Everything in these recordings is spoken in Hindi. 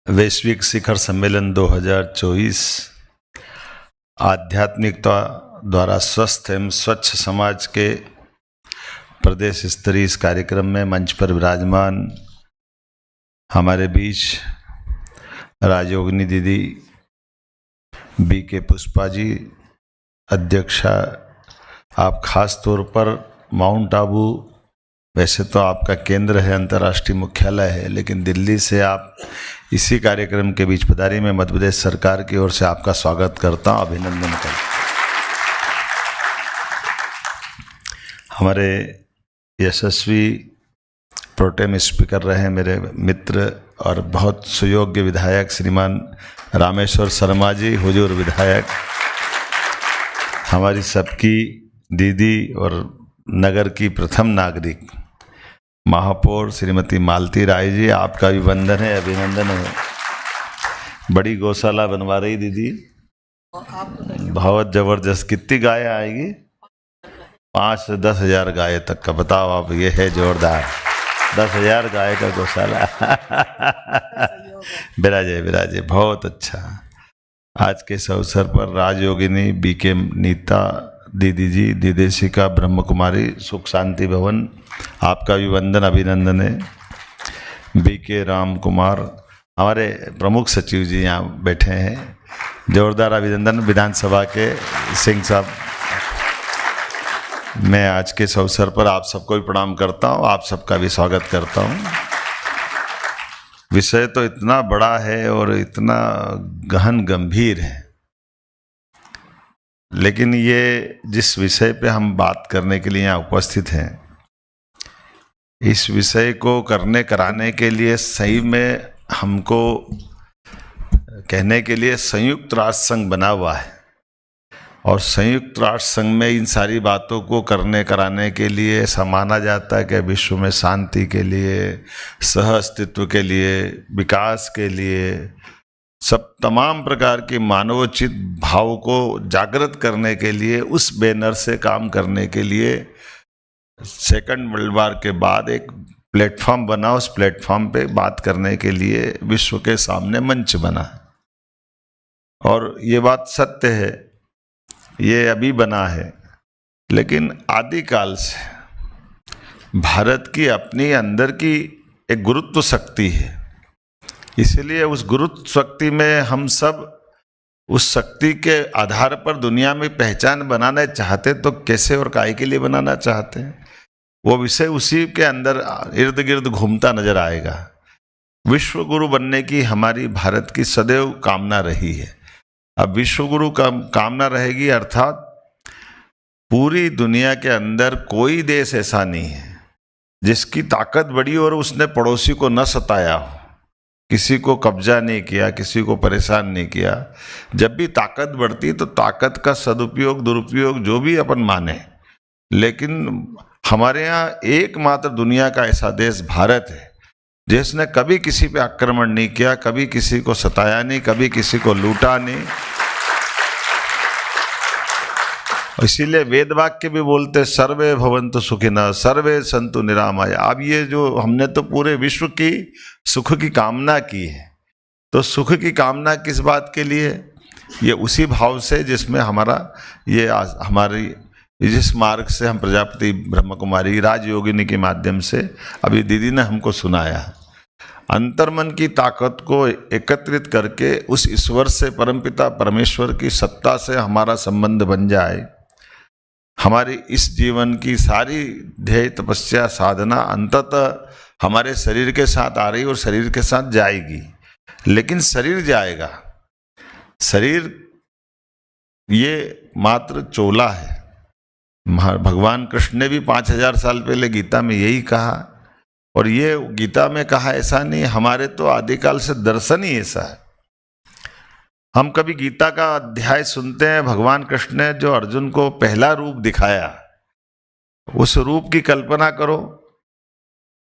वैश्विक शिखर सम्मेलन 2024 आध्यात्मिकता द्वारा स्वस्थ एवं स्वच्छ समाज के प्रदेश स्तरीय इस कार्यक्रम में मंच पर विराजमान हमारे बीच राजयोगिनी दीदी बीके पुष्पा जी अध्यक्षा, आप खास तौर पर माउंट आबू, वैसे तो आपका केंद्र है, अंतर्राष्ट्रीय मुख्यालय है, लेकिन दिल्ली से आप इसी कार्यक्रम के बीच पधारी। मैं मध्य प्रदेश सरकार की ओर से आपका स्वागत करता हूं, अभिनंदन करता हूं। हमारे यशस्वी प्रोटेम स्पीकर रहे मेरे मित्र और बहुत सुयोग्य विधायक श्रीमान रामेश्वर शर्मा जी, हुजूर विधायक, हमारी सबकी दीदी और नगर की प्रथम नागरिक महापौर श्रीमती मालती राय जी, आपका भी वंदन है, अभिनंदन है। बड़ी गौशाला बनवा रही दीदी, बहुत जबरदस्त। कितनी गाय आएगी? 5 से 10 हज़ार गाय तक का, बताओ आप, ये है जोरदार। 10,000 गाय का गौशाला। विराजे विराजे, बहुत अच्छा। आज के इस अवसर पर राजयोगिनी बीके नीता दीदी जी, दिदेशिका ब्रह्म कुमारी, सुख शांति भवन, आपका भी वंदन, अभिनंदन है। बीके राम कुमार, हमारे प्रमुख सचिव जी यहाँ बैठे हैं, जोरदार अभिनंदन। विधानसभा के सिंह साहब, मैं आज के इस अवसर पर आप सबको भी प्रणाम करता हूँ, आप सबका भी स्वागत करता हूँ। विषय तो इतना बड़ा है और इतना गहन गंभीर है, लेकिन ये जिस विषय पे हम बात करने के लिए यहाँ उपस्थित हैं, इस विषय को कराने के लिए सही में हमको कहने के लिए संयुक्त राष्ट्र संघ बना हुआ है, और संयुक्त राष्ट्र संघ में इन सारी बातों को कराने के लिए ऐसा माना जाता है कि विश्व में शांति के लिए, सह अस्तित्व के लिए, विकास के लिए, सब तमाम प्रकार के मानवोचित भाव को जागृत करने के लिए, उस बैनर से काम करने के लिए सेकंड वर्ल्ड वॉर के बाद एक प्लेटफॉर्म बना। उस प्लेटफॉर्म पे बात करने के लिए विश्व के सामने मंच बना, और ये बात सत्य है, ये अभी बना है, लेकिन आदिकाल से भारत की अपनी अंदर की एक गुरुत्व शक्ति है। इसलिए उस गुरुत्व शक्ति में हम सब उस शक्ति के आधार पर दुनिया में पहचान बनाना चाहते, तो कैसे और काहे के लिए बनाना चाहते हैं, वो विषय उसी के अंदर इर्द गिर्द घूमता नजर आएगा। विश्व गुरु बनने की हमारी भारत की सदैव कामना रही है। अब विश्व गुरु का कामना रहेगी, अर्थात पूरी दुनिया के अंदर कोई देश ऐसा नहीं है जिसकी ताकत बड़ी और उसने पड़ोसी को न सताया हो, किसी को कब्जा नहीं किया, किसी को परेशान नहीं किया। जब भी ताकत बढ़ती तो ताकत का सदुपयोग दुरुपयोग जो भी अपन माने, लेकिन हमारे यहाँ एकमात्र दुनिया का ऐसा देश भारत है जिसने कभी किसी पे आक्रमण नहीं किया, कभी किसी को सताया नहीं, कभी किसी को लूटा नहीं। इसीलिए वेद वाक्य भी बोलते सर्वे भवन्तु सुखिनः सर्वे सन्तु निरामया। अब ये जो हमने तो पूरे विश्व की सुख की कामना की है, तो सुख की कामना किस बात के लिए? ये उसी भाव से जिसमें हमारा ये हमारी जिस मार्ग से हम प्रजापति ब्रह्म कुमारी राजयोगिनी के माध्यम से अभी दीदी ने हमको सुनाया, अंतर्मन की ताकत को एकत्रित करके उस ईश्वर से, परमपिता परमेश्वर की सत्ता से हमारा संबंध बन जाए। हमारी इस जीवन की सारी ध्येय तपस्या साधना अंततः हमारे शरीर के साथ आ रही और शरीर के साथ जाएगी, लेकिन शरीर जाएगा। शरीर ये मात्र चोला है। भगवान कृष्ण ने भी 5000 साल पहले गीता में यही कहा, और ये गीता में कहा ऐसा नहीं, हमारे तो आदिकाल से दर्शन ही ऐसा है। हम कभी गीता का अध्याय सुनते हैं, भगवान कृष्ण ने जो अर्जुन को पहला रूप दिखाया, उस रूप की कल्पना करो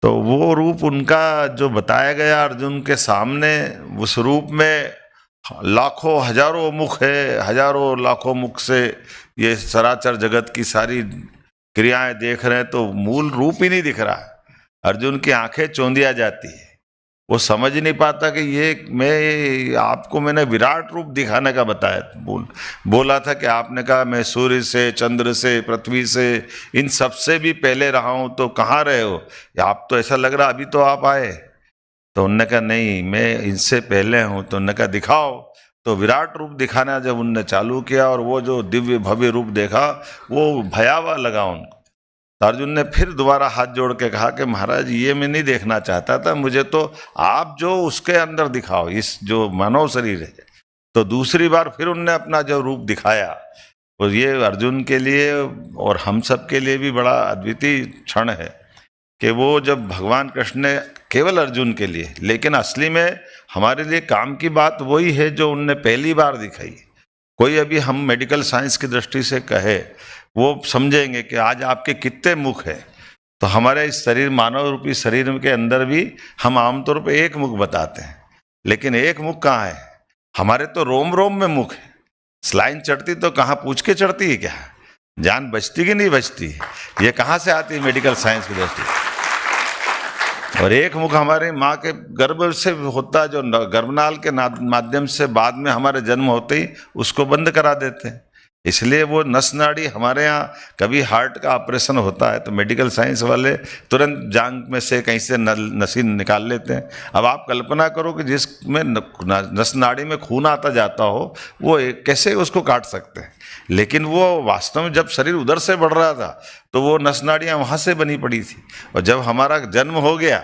तो वो रूप उनका जो बताया गया अर्जुन के सामने, उस रूप में लाखों हजारों मुख है, हजारों लाखों मुख से ये सराचर जगत की सारी क्रियाएं देख रहे हैं, तो मूल रूप ही नहीं दिख रहा। अर्जुन की आंखें चौंधिया जाती है, वो समझ नहीं पाता कि ये मैंने विराट रूप दिखाने का बताया, बोला था कि आपने कहा मैं सूर्य से, चंद्र से, पृथ्वी से, इन सब से भी पहले रहा हूं, तो कहाँ रहे हो? आप तो ऐसा लग रहा अभी तो आप आए। तो उन्होंने कहा नहीं, मैं इनसे पहले हूं। तो उन्होंने कहा दिखाओ। तो विराट रूप दिखाना जब उनने चालू किया और वो जो दिव्य भव्य रूप देखा वो भयावह लगा उनको। तो अर्जुन ने फिर दोबारा हाथ जोड़ के कहा कि महाराज ये मैं नहीं देखना चाहता था, मुझे तो आप जो उसके अंदर दिखाओ, इस जो मानव शरीर है। तो दूसरी बार फिर उनने अपना जो रूप दिखाया, और ये अर्जुन के लिए और हम सब के लिए भी बड़ा अद्वितीय क्षण है कि वो जब भगवान कृष्ण ने केवल अर्जुन के लिए, लेकिन असली में हमारे लिए काम की बात वही है जो उनने पहली बार दिखाई। कोई अभी हम मेडिकल साइंस की दृष्टि से कहे, वो समझेंगे कि आज आपके कितने मुख है। तो हमारे इस शरीर, मानव रूपी शरीर के अंदर भी हम आमतौर पे एक मुख बताते हैं, लेकिन एक मुख कहाँ है? हमारे तो रोम रोम में मुख है। स्लाइन चढ़ती तो कहाँ पूछ के चढ़ती है क्या? जान बचती कि नहीं बचती? ये कहाँ से आती है मेडिकल साइंस की दृष्टि? और एक मुख हमारे माँ के गर्भ से होता है, जो गर्भनाल के माध्यम से बाद में हमारे जन्म होते ही उसको बंद करा देते हैं। इसलिए वो नस नाड़ी, हमारे यहाँ कभी हार्ट का ऑपरेशन होता है तो मेडिकल साइंस वाले तुरंत जांघ में से कहीं से नसी निकाल लेते हैं। अब आप कल्पना करो कि जिसमें नस नाड़ी में खून आता जाता हो, वो कैसे उसको काट सकते हैं? लेकिन वो वास्तव में जब शरीर उधर से बढ़ रहा था तो वो नस नाड़ियाँ वहाँ से बनी पड़ी थी, और जब हमारा जन्म हो गया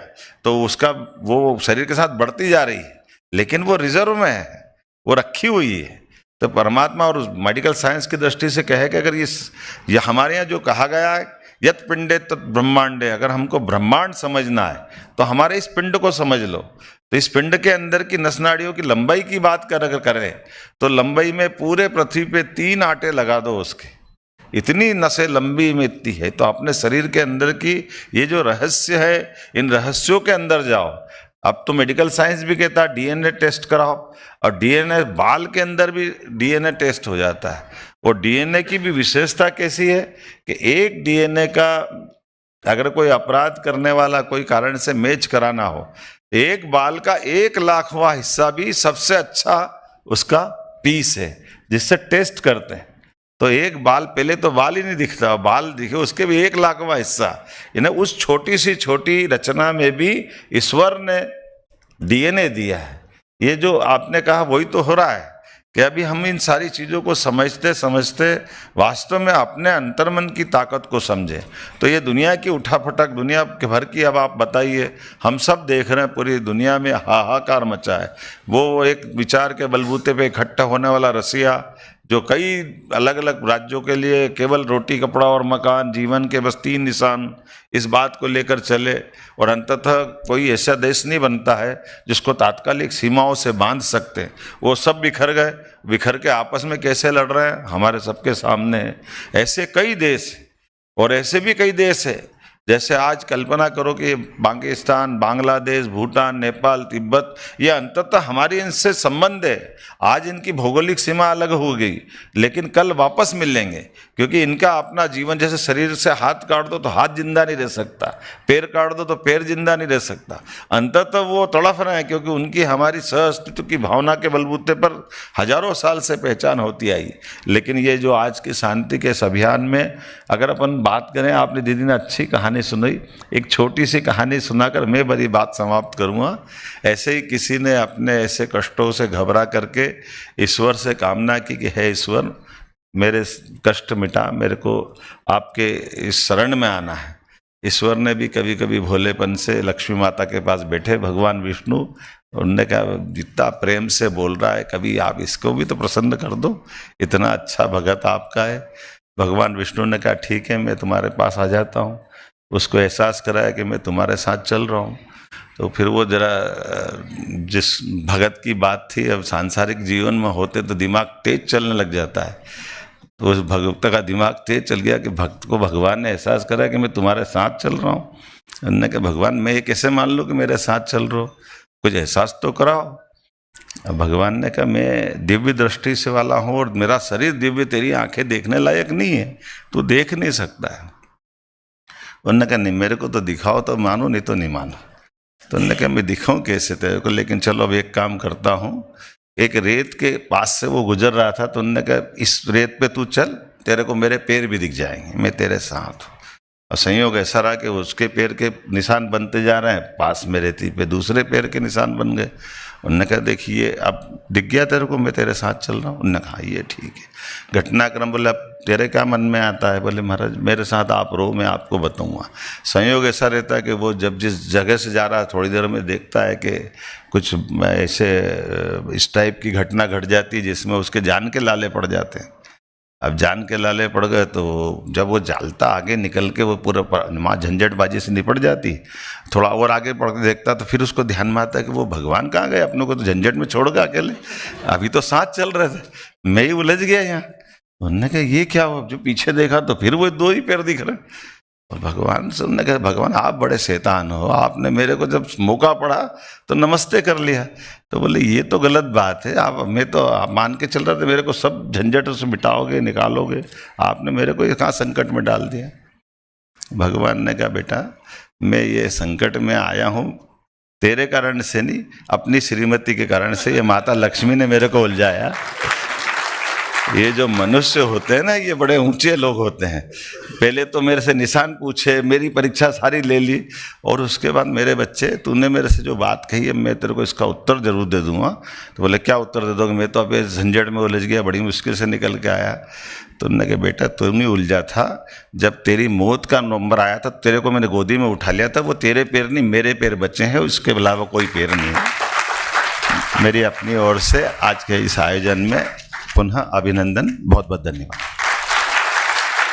तो उसका वो शरीर के साथ बढ़ती जा रही है, लेकिन वो रिजर्व में है, वो रखी हुई है। तो परमात्मा और मेडिकल साइंस की दृष्टि से कहे कि अगर ये हमारे यहाँ जो कहा गया है यत पिंडे तत् ब्रह्मांडे, अगर हमको ब्रह्मांड समझना है तो हमारे इस पिंड को समझ लो। तो इस पिंड के अंदर की नस नाड़ियों की लंबाई की बात अगर करें तो लंबाई में पूरे पृथ्वी पे 3 आटे लगा दो उसके, इतनी नसें लंबी में इतनी है। तो अपने शरीर के अंदर की ये जो रहस्य है, इन रहस्यों के अंदर जाओ। अब तो मेडिकल साइंस भी कहता है डीएनए टेस्ट कराओ, और डीएनए बाल के अंदर भी डीएनए टेस्ट हो जाता है। और डीएनए की भी विशेषता कैसी है कि एक डीएनए का अगर कोई अपराध करने वाला कोई कारण से मैच कराना हो, एक बाल का 1,00,000वां हिस्सा भी सबसे अच्छा उसका पीस है जिससे टेस्ट करते हैं। तो एक बाल, पहले तो बाल ही नहीं दिखता, बाल दिखे उसके भी 1,00,000वां हिस्सा, यानी उस छोटी सी छोटी रचना में भी ईश्वर ने डीएनए दिया है। ये जो आपने कहा वही तो हो रहा है कि अभी हम इन सारी चीज़ों को समझते समझते वास्तव में अपने अंतर्मन की ताकत को समझें। तो ये दुनिया की उठापटक, दुनिया के भर की, अब आप बताइए, हम सब देख रहे हैं पूरी दुनिया में हाहाकार मचा है। वो एक विचार के बलबूते पे इकट्ठा होने वाला रसिया, जो कई अलग अलग राज्यों के लिए केवल रोटी, कपड़ा और मकान, जीवन के बस 3 निशान, इस बात को लेकर चले, और अंततः कोई ऐसा देश नहीं बनता है जिसको तात्कालिक सीमाओं से बांध सकते हैं। वो सब बिखर गए, बिखर के आपस में कैसे लड़ रहे हैं हमारे सबके सामने है। ऐसे कई देश और ऐसे भी कई देश है, जैसे आज कल्पना करो कि पाकिस्तान, बांग्लादेश, भूटान, नेपाल, तिब्बत, ये अंततः हमारी इनसे संबंध है। आज इनकी भौगोलिक सीमा अलग हो गई, लेकिन कल वापस मिल लेंगे, क्योंकि इनका अपना जीवन, जैसे शरीर से हाथ काट दो तो हाथ जिंदा नहीं रह सकता, पैर काट दो तो पैर जिंदा नहीं रह सकता। अंततः वो तड़फ रहे हैं, क्योंकि उनकी हमारी सह अस्तित्व की भावना के बलबूते पर हजारों साल से पहचान होती आई। लेकिन ये जो आज की शांति के इस अभियान में अगर अपन बात करें, आपने दीदी ने अच्छी कहानी सुनाई, एक छोटी सी कहानी सुनाकर मैं बड़ी बात समाप्त करूँगा। ऐसे ही किसी ने अपने ऐसे कष्टों से घबरा करके ईश्वर से कामना की कि हे ईश्वर, मेरे कष्ट मिटा, मेरे को आपके इस शरण में आना है। ईश्वर ने भी कभी कभी भोलेपन से लक्ष्मी माता के पास बैठे भगवान विष्णु, उनने कहा जितना प्रेम से बोल रहा है, कभी आप इसको भी तो प्रसन्न कर दो, इतना अच्छा भगत आपका है। भगवान विष्णु ने कहा ठीक है, मैं तुम्हारे पास आ जाता हूँ। उसको एहसास कराया कि मैं तुम्हारे साथ चल रहा हूँ। तो फिर वो जरा, जिस भगत की बात थी, अब सांसारिक जीवन में होते तो दिमाग तेज चलने लग जाता है, तो उस भक्त का दिमाग तेज चल गया कि भक्त को भगवान ने एहसास कराया कि मैं तुम्हारे साथ चल रहा हूँ। उन्होंने कहा भगवान, मैं ये कैसे मान लूँ कि मेरे साथ चल रहे हो, कुछ एहसास तो कराओ। अब भगवान ने कहा मैं दिव्य दृष्टि से वाला हूँ और मेरा शरीर दिव्य, तेरी आंखें देखने लायक नहीं है, तू देख नहीं सकता है। उन्होंने कहा नहीं, मेरे को तो दिखाओ तो मानो, नहीं तो नहीं मानो। तो उन्होंने कहा मैं दिखाऊं कैसे तेरे को, लेकिन चलो अब एक काम करता हूँ। एक रेत के पास से वो गुजर रहा था, तो उन्होंने कहा इस रेत पे तू चल, तेरे को मेरे पैर भी दिख जाएंगे, मैं तेरे साथ हूँ। और संयोग ऐसा रहा कि उसके पैर के निशान बनते जा रहे हैं, पास में रेती पे दूसरे पैर के निशान बन गए। उन्होंने कहा देखिए अब दिख गया तेरे को, मैं तेरे साथ चल रहा हूँ। उन्होंने कहा ये ठीक है। घटनाक्रम बोले अब तेरे क्या मन में आता है? बोले महाराज मेरे साथ आप रहो, मैं आपको बताऊँगा। संयोग ऐसा रहता है कि वो जब जिस जगह से जा रहा है थोड़ी देर में देखता है कि कुछ ऐसे इस टाइप की घटना घट जाती है जिसमें उसके जान के लाले पड़ जाते हैं। अब जान के लाले पड़ गए तो जब वो जालता आगे निकल के वो पूरा माँ झंझटबाजी से निपट जाती, थोड़ा और आगे पढ़ के देखता तो फिर उसको ध्यान में आता है कि वो भगवान कहाँ गए, अपने को तो झंझट में छोड़ गए अकेले, अभी तो साथ चल रहे थे, मैं ही उलझ गया यहाँ। उन्होंने कहा ये क्या हुआ? जो पीछे देखा तो फिर वो दो ही पैर दिख रहे। और भगवान से उन्होंने कहा भगवान आप बड़े शैतान हो, आपने मेरे को जब मौका पड़ा तो नमस्ते कर लिया। तो बोले ये तो गलत बात है, मैं तो मान के चल रहा था मेरे को सब झंझटों से मिटाओगे, निकालोगे, आपने मेरे को ये कहाँ संकट में डाल दिया। भगवान ने कहा बेटा मैं ये संकट में आया हूँ तेरे कारण से नहीं, अपनी श्रीमती के कारण से। ये माता लक्ष्मी ने मेरे को उलझाया। ये जो मनुष्य होते हैं ना, ये बड़े ऊंचे लोग होते हैं। पहले तो मेरे से निशान पूछे, मेरी परीक्षा सारी ले ली, और उसके बाद मेरे बच्चे तूने मेरे से जो बात कही है मैं तेरे को इसका उत्तर जरूर दे दूंगा। तो बोले क्या उत्तर दे दोगे? मैं तो अभी झंझट में उलझ गया, बड़ी मुश्किल से निकल के आया। तो उन्होंने कहा बेटा तू नहीं उलझा था, जब तेरी मौत का नंबर आया था तेरे को मैंने गोदी में उठा लिया था, वो तेरे पैर नहीं मेरे पैर बचे हैं, उसके अलावा कोई पैर नहीं है। मेरी अपनी ओर से आज के इस आयोजन में पुनः अभिनंदन, बहुत बहुत धन्यवाद।